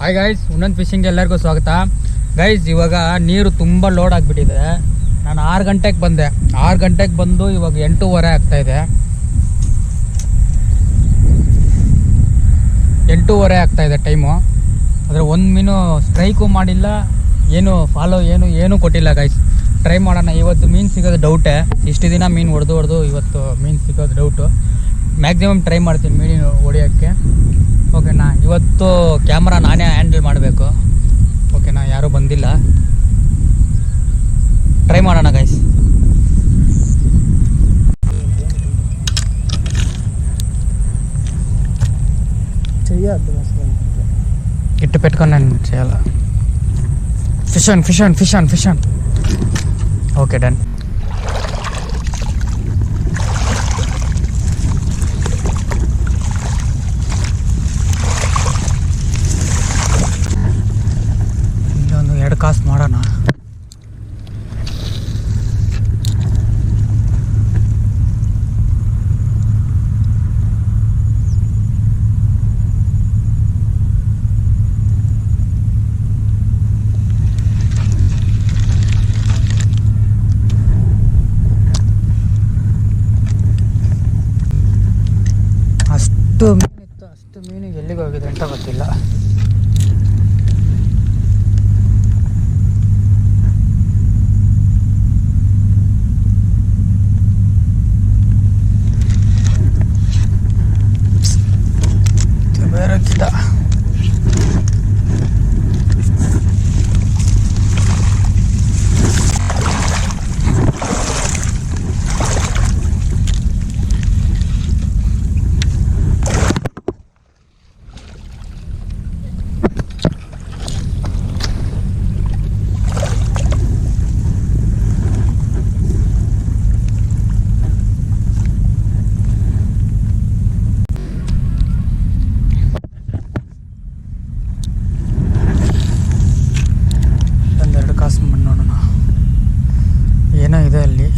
Hi guys, ಇನ್ನೊಂದು fishing ಎಲ್ಲರಿಗೂ ಸ್ವಾಗತ. ಗೈಸ್, ಇವಾಗ ನೀರು ತುಂಬ ಲೋಡ್ ಆಗಿಬಿಟ್ಟಿದೆ. ನಾನು 6 ಗಂಟೆಗೆ ಬಂದೆ. 6 ಗಂಟೆಗೆ ಬಂದು ಇವಾಗ 8:30 ಆಗ್ತಾಯಿದೆ. 8:30 ಆಗ್ತಾಯಿದೆ ಟೈಮು. ಆದರೆ ಒಂದು ಮೀನು ಸ್ಟ್ರೈಕು ಮಾಡಿಲ್ಲ, ಏನು ಫಾಲೋ ಏನು ಕೊಟ್ಟಿಲ್ಲ ಗೈಸ್. ಟ್ರೈ ಮಾಡೋಣ. ಇವತ್ತು ಮೀನು ಸಿಗೋದು ಡೌಟೇ. ಇಷ್ಟು ದಿನ ಮೀನು ಹೊಡೆದು ಇವತ್ತು ಮೀನು ಸಿಗೋದು ಡೌಟು. ಮ್ಯಾಕ್ಸಿಮಮ್ ಟ್ರೈ ಮಾಡ್ತೀನಿ ಮೀನು ಹೊಡಿಯೋಕ್ಕೆ. ಓಕೆನಾ, ಇವತ್ತು ಕ್ಯಾಮ್ರಾ ನಾನೇ ಹ್ಯಾಂಡಲ್ ಮಾಡಬೇಕು. ಓಕೆನಾ, ಯಾರೂ ಬಂದಿಲ್ಲ. ಟ್ರೈ ಮಾಡೋಣ ಗೈಸ್. ಇಟ್ಟು ಪೆಟ್ಕೊಂಡು ನಾನು చేయಲ್ಲ. Fish on. Okay, done. ಇಲ್ಲೊಂದು 2 ಕಾಸು ಮಾಡೋಣ. ಅಷ್ಟು ಮೀನು ಎಲ್ಲಿಗೆ ಹೋಗಿದೆ ಅಂತ ಗೊತ್ತಿಲ್ಲ. ಬೇರೆ ಗಿಡ. ನೋಡೋಣ ಏನೋ ಇದೆ ಅಲ್ಲಿ.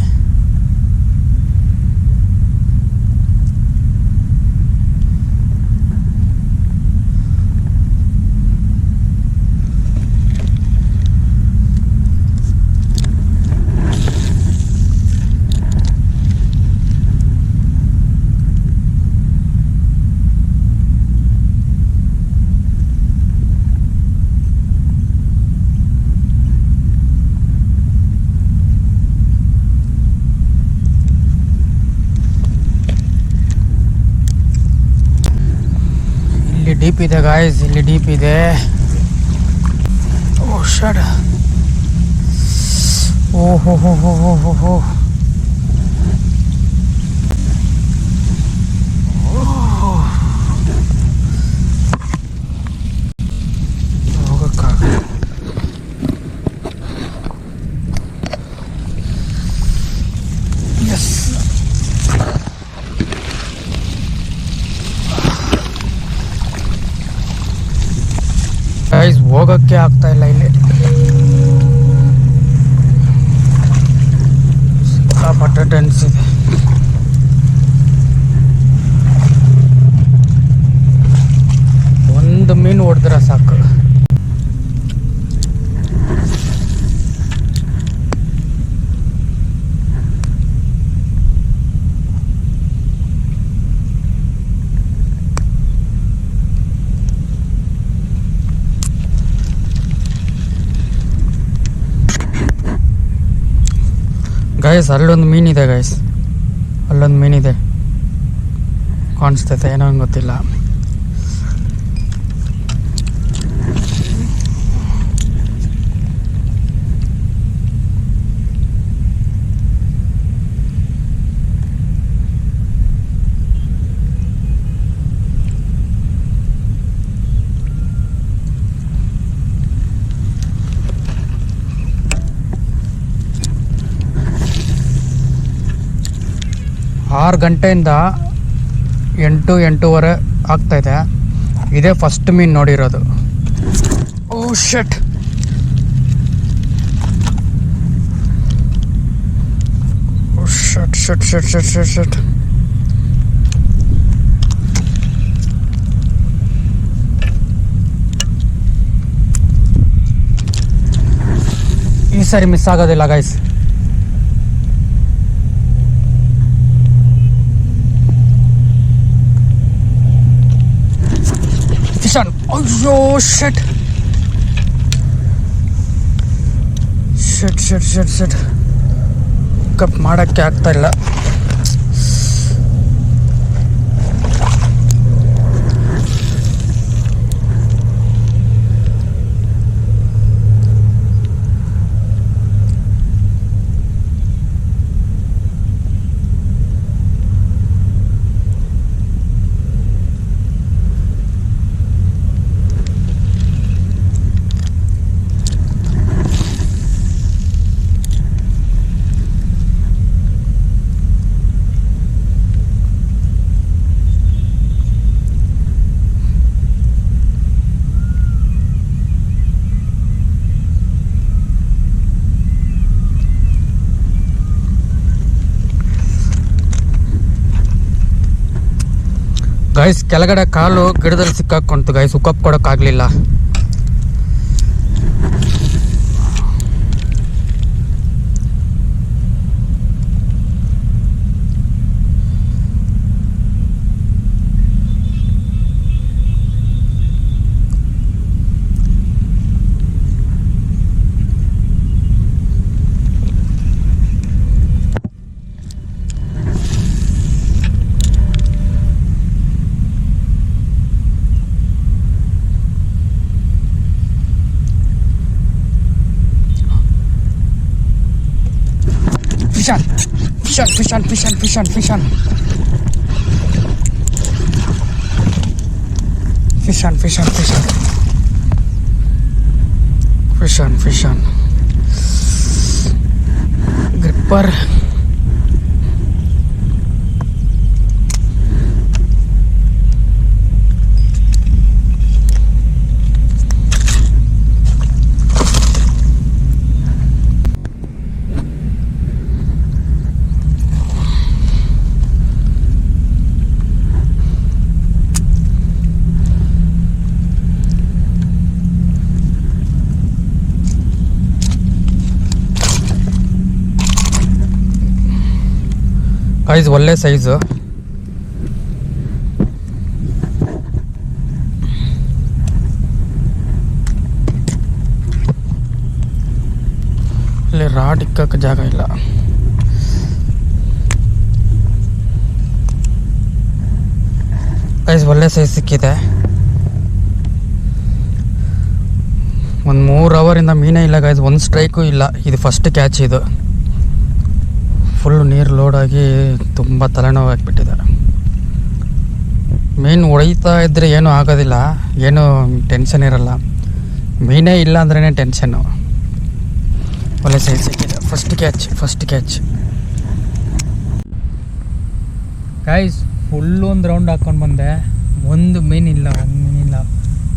ಡೀಪ್ ಇದೆ ಗಾಯ್ಸ್, ಇಲ್ಲಿ ಡೀಪ್ ಇದೆ. ಓ ಶಟ್. ಓಹೋ ಹೋಗಕ್ಕಾಗ. ಎಸ್, ಗೈಸ್ ಹೋಗೋಕ್ಕೆ ಆಗ್ತಾ ಇಲ್ಲ. ಇಲ್ಲಿ ಸಿಕ್ಕಾಪಟ್ಟೆ ಡೆನ್ಸ್ ಇದೆ. ಒಂದು ಮೀನು ಹೊಡೆದ್ರೆ ಸಾಕು. ಗೈಸ್, ಅಲ್ಲೊಂದು ಮೀನಿದೆ ಗೈಸ್, ಅಲ್ಲೊಂದು ಮೀನಿದೆ ಕಾಣಿಸ್ತೈತೆ. ಏನೋ ಗೊತ್ತಿಲ್ಲ. ಆರು ಗಂಟೆಯಿಂದ 8-8:30 ಆಗ್ತಾಯಿದೆ. ಇದೇ ಫಸ್ಟ್ ಮೀನು ನೋಡಿರೋದು. Oh shut. ಶಟ್. ಸರಿ ಮಿಸ್ ಆಗೋದಿಲ್ಲ ಗೈಸ್. ಕಿಶನ್, ಅಯ್ಯೋ shut shut shut shut shut ಕಪ್ ಮಾಡೋಕ್ಕೆ ಆಗ್ತಾ ಇಲ್ಲ. ಗೈಸ್ ಕೆಳಗಡೆ ಕಾಲು ಗಿಡದಲ್ಲಿ ಸಿಕ್ಕಾಕೊಂತು ಗೈಸ್, ಉಕ್ಕಪ್ ಕೊಡೋಕ್ಕಾಗಲಿಲ್ಲ. Fish on. Gripper. ಗೈಸ್ ಒಳ್ಳೆ ಸೈಜು. ಇಲ್ಲಿ ರಾಡ್ ಇಕ್ಕಕ್ಕೆ ಜಾಗ ಇಲ್ಲ. ಗೈಸ್ ಒಳ್ಳೆ ಸೈಜ್ ಸಿಕ್ಕಿದೆ. ಒಂದು 3 ಅವರಿಂದ ಮೀನೇ ಇಲ್ಲ ಗೈಸ್, ಒಂದು ಸ್ಟ್ರೈಕು ಇಲ್ಲ. ಇದು ಫಸ್ಟ್ ಕ್ಯಾಚ್. ಇದು ಫುಲ್ ನೀರು ಲೋಡಾಗಿ ತುಂಬ ತಲೆನೋವು ಆಗಿಬಿಟ್ಟಿದೆ. ಮೀನು ಹೊಡಿತಾ ಇದ್ದರೆ ಏನೂ ಆಗೋದಿಲ್ಲ, ಏನೂ ಟೆನ್ಷನ್ ಇರಲ್ಲ. ಮೀನೇ ಇಲ್ಲ ಅಂದ್ರೇ ಟೆನ್ಷನ್ನು. ಒಳ್ಳೆ ಸೈಜ್ ಸಿಕ್ಕಿದೆ. First catch guys. ಫುಲ್ಲು ಒಂದು ರೌಂಡ್ ಹಾಕ್ಕೊಂಡು ಬಂದೆ. ಒಂದು ಮೀನಿಲ್ಲ.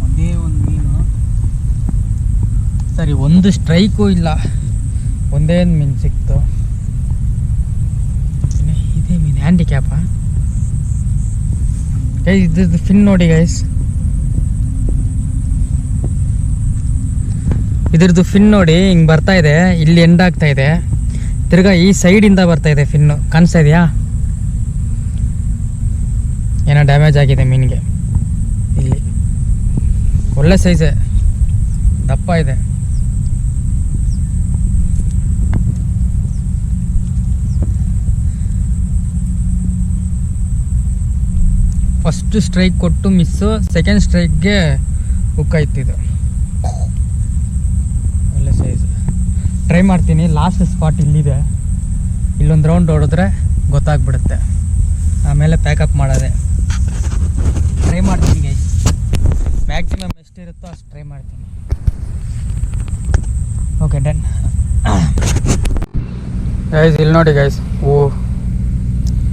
ಒಂದೇ ಒಂದು ಮೀನು, ಸರಿ ಒಂದು ಸ್ಟ್ರೈಕು ಇಲ್ಲ. ಒಂದೇ ಒಂದು ಮೀನು ಸಿಕ್ತು. ಇದೇ ಮೀನು ಹ್ಯಾಂಡಿಕ್ಯಾಪಾ ಗೈಸ್? ಇದ್ರದ್ದು ಫಿನ್ ನೋಡಿ ಗೈಸ್, ಇದ್ರದ್ದು ಫಿನ್ ನೋಡಿ, ಹಿಂಗೆ ಬರ್ತಾ ಇದೆ. ಇಲ್ಲಿ ಎಂಡ್ ಆಗ್ತಾ ಇದೆ, ತಿರ್ಗಾ ಈ ಸೈಡಿಂದ ಬರ್ತಾ ಇದೆ ಫಿನ್ನು. ಕಾಣಿಸ್ತಾ ಇದೆಯಾ? ಏನೋ ಡ್ಯಾಮೇಜ್ ಆಗಿದೆ ಮೀನಿಗೆ. ಇಲ್ಲಿ ಒಳ್ಳೆ ಸೈಜೆ, ದಪ್ಪ ಇದೆ. ಫಸ್ಟ್ ಸ್ಟ್ರೈಕ್ ಕೊಟ್ಟು ಮಿಸ್ಸು, ಸೆಕೆಂಡ್ ಸ್ಟ್ರೈಕ್ಗೆ ಹುಕ್ಕಾಯ್ತಿದ್ದು. ಒಳ್ಳೆ ಸೈಜ್. ಟ್ರೈ ಮಾಡ್ತೀನಿ. ಲಾಸ್ಟ್ ಸ್ಪಾಟ್ ಇಲ್ಲಿದೆ, ಇಲ್ಲೊಂದು ರೌಂಡ್ ಹೊಡೆದ್ರೆ ಗೊತ್ತಾಗ್ಬಿಡುತ್ತೆ. ಆಮೇಲೆ ಪ್ಯಾಕಪ್ ಮಾಡೋದೆ. ಟ್ರೈ ಮಾಡ್ತೀನಿ ಗೈಸ್, ಮ್ಯಾಕ್ಸಿಮಮ್ ಎಷ್ಟಿರುತ್ತೋ ಅಷ್ಟು ಟ್ರೈ ಮಾಡ್ತೀನಿ. Okay done guys. ಇಲ್ಲಿ ನೋಡಿ ಗೈಸ್,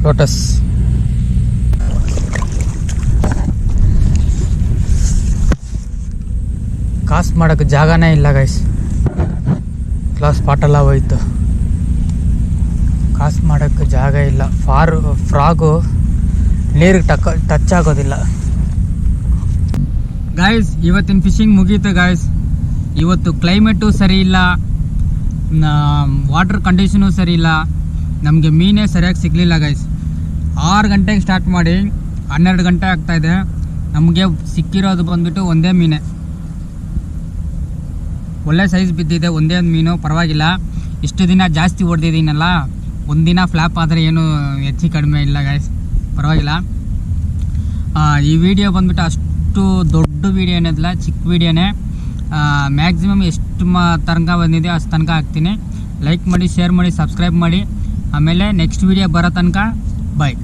ಲೋಟಸ್. ಕಾಸ್ಟ್ ಮಾಡೋಕ್ಕೆ ಜಾಗನೇ ಇಲ್ಲ ಗೈಸ್. ಕ್ಲಾಸ್ ಪಾಟೆಲ್ಲ ಹೋಯ್ತು, ಕಾಸ್ಟ್ ಮಾಡೋಕ್ಕೆ ಜಾಗ ಇಲ್ಲ. ಫ್ರಾಗು ನೀರಿಗೆ ಟಚ್ ಆಗೋದಿಲ್ಲ ಗಾಯ್ಸ್. ಇವತ್ತಿನ ಫಿಶಿಂಗ್ ಮುಗೀತು ಗಾಯ್ಸ್. ಇವತ್ತು ಕ್ಲೈಮೇಟು ಸರಿ ಇಲ್ಲ, ವಾಟರ್ ಕಂಡೀಷನು ಸರಿ ಇಲ್ಲ, ನಮಗೆ ಮೀನೇ ಸರಿಯಾಗಿ ಸಿಗಲಿಲ್ಲ ಗೈಸ್. 6 ಗಂಟೆಗೆ ಸ್ಟಾರ್ಟ್ ಮಾಡಿ 12 ಗಂಟೆ ಆಗ್ತಾಯಿದೆ. ನಮಗೆ ಸಿಕ್ಕಿರೋದು ಬಂದ್ಬಿಟ್ಟು ಒಂದೇ ಮೀನೇ, ಒಳ್ಳೆ ಸೈಜ್ ಬಿದ್ದಿದೆ ಒಂದೇ ಒಂದು ಮೀನು, ಪರವಾಗಿಲ್ಲ. ಇಷ್ಟು ದಿನ ಜಾಸ್ತಿ ಹೊಡೆದಿದ್ದೀನಲ್ಲ, ಒಂದಿನ ಫ್ಲಾಪ್ ಆದರೆ ಏನು ಹೆಚ್ಚು ಕಡಿಮೆ ಇಲ್ಲ ಗೈಸ್, ಪರವಾಗಿಲ್ಲ. ಈ ವಿಡಿಯೋ ಬಂದ್ಬಿಟ್ಟು ಅಷ್ಟು ದೊಡ್ಡ ವಿಡಿಯೋ ಏನಿಲ್ಲ, ಚಿಕ್ಕ ವಿಡಿಯೋನೇ. ಮ್ಯಾಕ್ಸಿಮಮ್ ಎಷ್ಟು ತನಕ ಬಂದಿದೆ ಅಷ್ಟು ತನಕ ಹಾಕ್ತೀನಿ. ಲೈಕ್ ಮಾಡಿ, ಶೇರ್ ಮಾಡಿ, ಸಬ್ಸ್ಕ್ರೈಬ್ ಮಾಡಿ. ಆಮೇಲೆ ನೆಕ್ಸ್ಟ್ ವಿಡಿಯೋ ಬರೋ ತನಕ ಬಾಯ್.